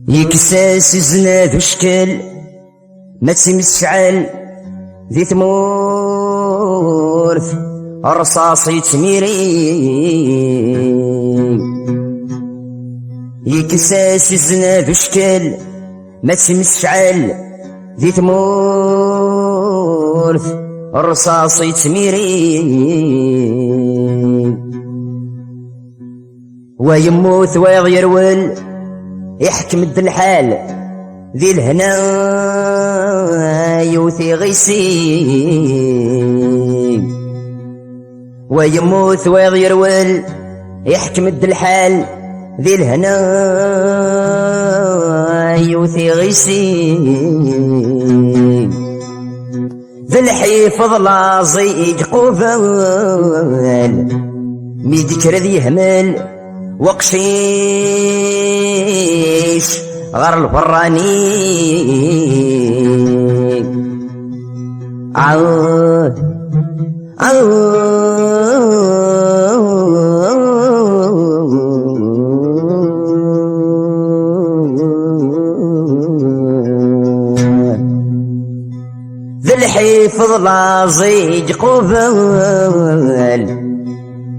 يكساس زناد وشكل ما تمسعل ذي ثمورث الرصاص يتميري يكساس زناد وشكل ما تمسعل ذي ثمورث الرصاص يتميري ويموت ويغيرول يحكم الحال ذي الهنا يوثي غيسي ويموت ويغيرول يحكم الحال ذي الهنا يوثي غيسي ذي الحيفظ لازي قوفال ميدكر ذي يهمل وقشيش غير الفراني ذي الحيفظ لازيج قوفال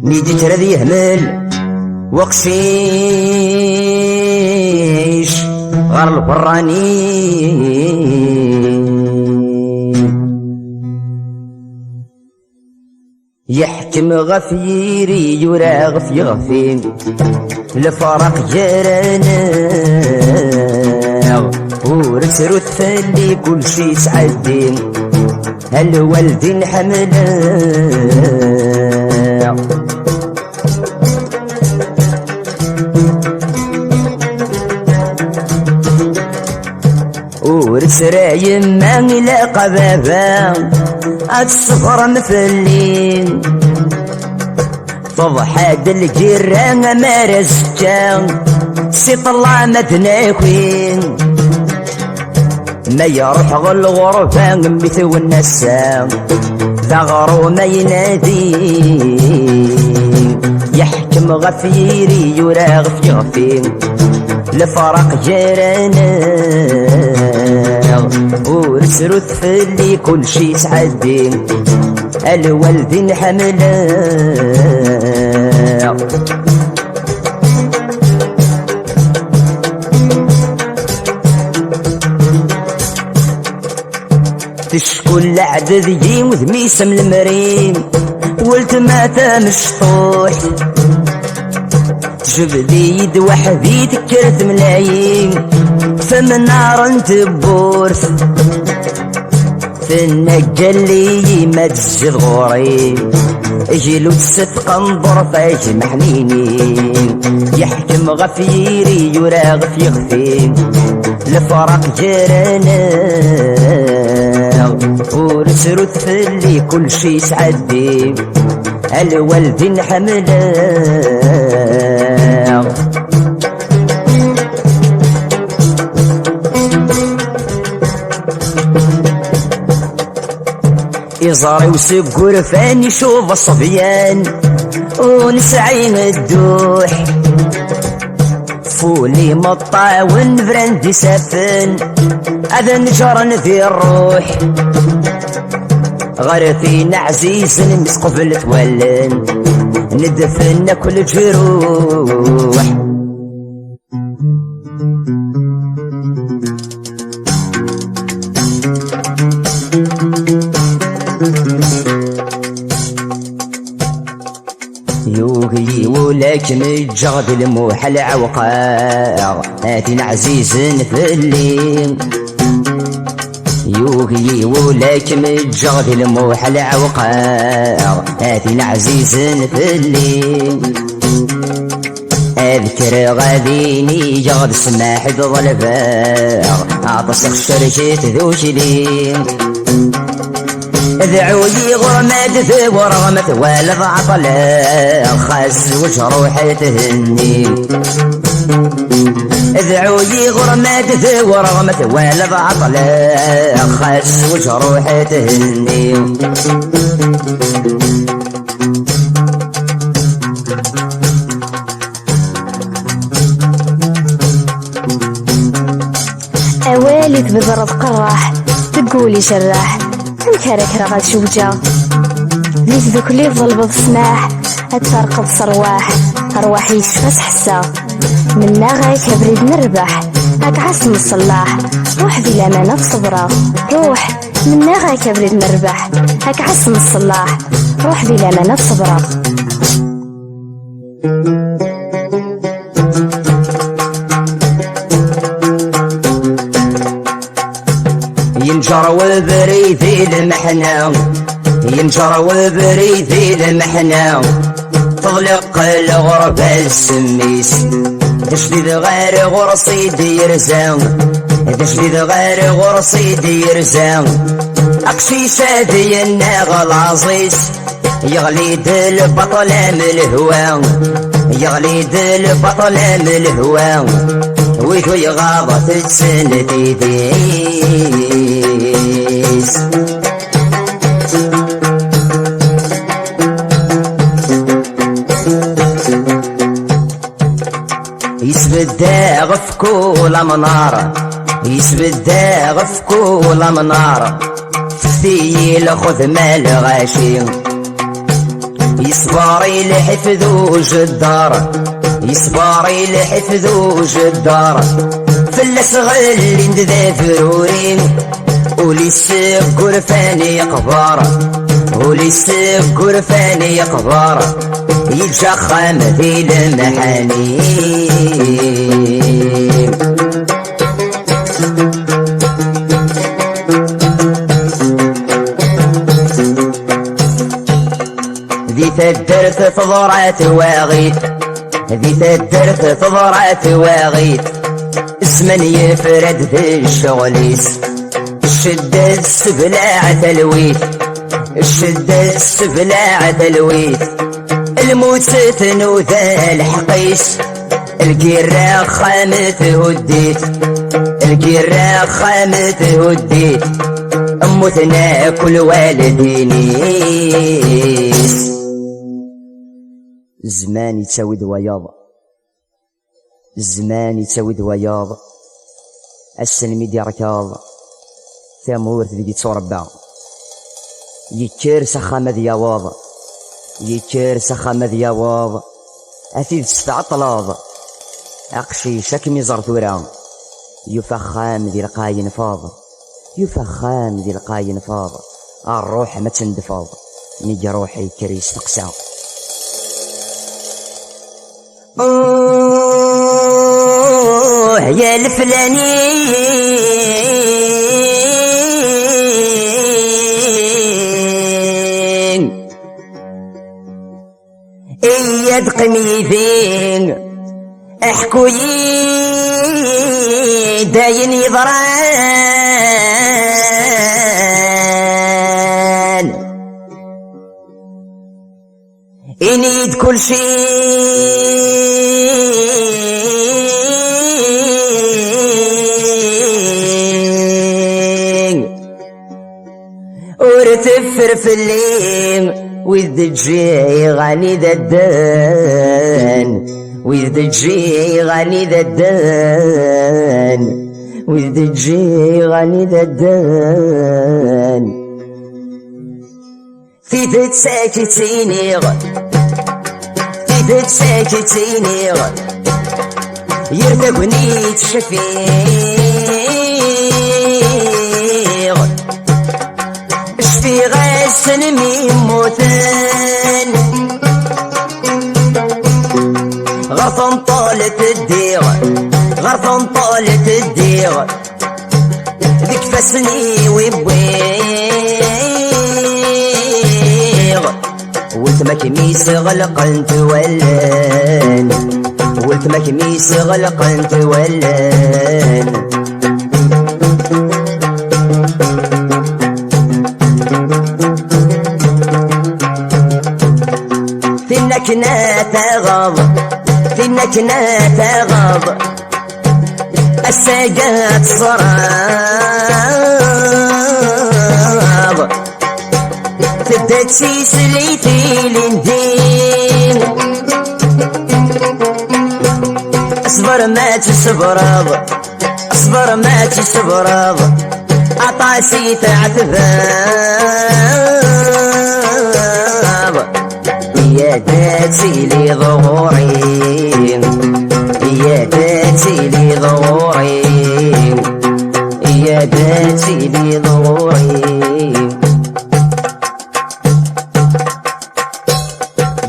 ميدي ترى يهمل وقشيش غير الفراني يحكم غفيري يراغ في غفين لفرق جيرانا ورسرو تفلي كل شي سعدين هالوالدين حملا ورسرا يما إلى قبابا الصفر مفلين فضحاد الجيران ما رزقا سي طلع مدناكوين ما يروح غل غرفة مثل النسام ذا غرو ما ينادي يحكم غفيري يراغ في غفين لفرق جيرانا ورسرو تفلي كل شي سعدين الوالدين حملا تشكل عدد يموت ميسم المريم ولت ماتا مشطوح تجبدي يد وحدي تكرت ملايين فمن نار تبورث في النقلي ما تزيد غوري اجلو تستقى نظر فايج محنينين يحكم غفيري يراغ في غفين لفرق جيرانا ورسرو تفلي كل شي سعدي الوالدين حملا يزاري وسقور فاني شوف الصبيان ونسعين الدوح فولي مطا ونفرندي سافن هذا نجرن ذي الروح غرفين عزيز نسقف التولن ندفن كل جروح يوغي ولكن الجغد الموحى العوقاع هاتين عزيز في الليل يوغي وقي ولاك متجغ ذي الموحل عوقاغ هذي العزيز في الليل اذكر غاديني جغد السماح بظلفاغ عطس خشرجت ذو جليل ذعوي غرمات ثور غمت والد عطلاغ خاس وجه روحي تهني ذعوي غرمات ثور غمت والد عطلاغ خاس وجه روحي تهني اوالي تبذر تقرح تقولي جراح انكرك رغد شوجة ذيك ذوك لي ظلبض سماح اتفرقد صرواح ارواحي يشفس حسا منا غايك بريد نربح هاك عاصم الصلاح روح ذي الامانة صبرة روح منا غايك بريد نربح هاك عاصم الصلاح روح ذي الامانة صبرة ينجر وبريثي المحنة ينجر وبريثي المحنة تغلق الغربة السميس تشديد غير غرصي دير زان تشديد غير غرصي دير زان أقشي شادي الناغ العزيز يغلي دل البطل من الهوان يغلي دل البطل من الهوان ويثو يغاضة تتسن تيديس يسبد داغ في كل منار يسبد داغ في كل منار فتيل خذ مال غاشي يصبري لحفظو جدار يصبري لحفظو جدار فلس غلي ندذا فرورين ولي السب قرفاني قبار ولي السب قرفاني قبار يتجخم ذي المحانيم ذي تدرت فضرات واغيت ذي تدرت فضرات واغيت اسمن يفرد في الشغليس الشدة السبلاع تلويت الشدة السبلاع تلويت الموت ستنو ذا الحقيس القراء خامت هديت القراء خامت هديت اموتنا كل والدينيس الزمان يتساوي دوياض الزمان يتساوي دوياض السلمي دي ركاض ثمور ذي تصربع يكير سخامة دياواض يكير سخامة دياواض أثيذ ستعطلاض أقشي شكمي زرتورا يفخام ذي القاين فاض يفخام ذي القاين فاض الروح ما تندفاض نيجي روحي كريس تقسى يا الفلانين اياد قميثين احكوي داين يضران انيد كل شيء ورتفر في الليل وإذا تجي غني ذا الدان وإذا تجي غني ذا الدان وإذا تجي غني ذا الدان في ذات ساكتيني في ذات ساكتيني يرتقني تشفيغ اشفي غاسن ميموتان غرفن طالت الديغ غرفن طالت الديغ ذيك واسني ويبويغ ولت ما كميس غلقن تولان ولت ما كميس غلقن تولان فينك تغض فينك تغض الساقات صراب تدتي سليتي لندين اصبر ما تصبرض اصبر ما تصبرض عطاسي تعتذاب يا داتي لي ظهوري يا داتي لي ظهوري يا داتي لي ظهوري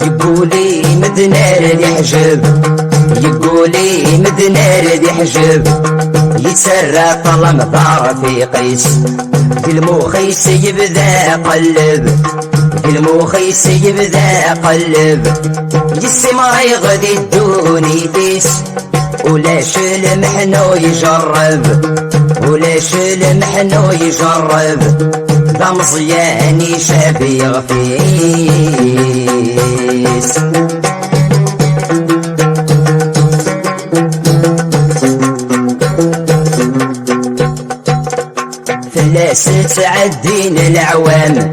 يقولي مدنار ذي حجب يقولي مدنار ذي حجب يتسرى طلم ضار في قيس المخيس يبدا قلب المخيس يبدا قلب السما يغدي الدوني تيس ولاش المحنو يجرب ولاش المحنو يجرب دا مزياني شافي غفيس فلاس تعدين العوام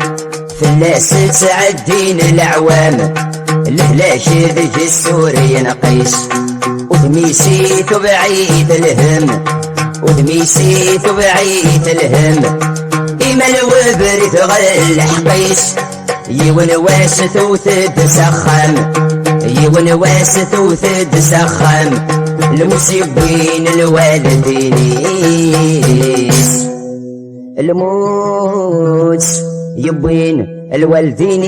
فلاس تعدين العوام الهلاك ذيك السوري نقيس ودميسيت بعيد الهم ودميسيت بعيد الهم إما الوبريت غل حقيس يون واسث وثد سخام يون واسث وثد سخام المسيبين الوالدين الموت يبين الوالدين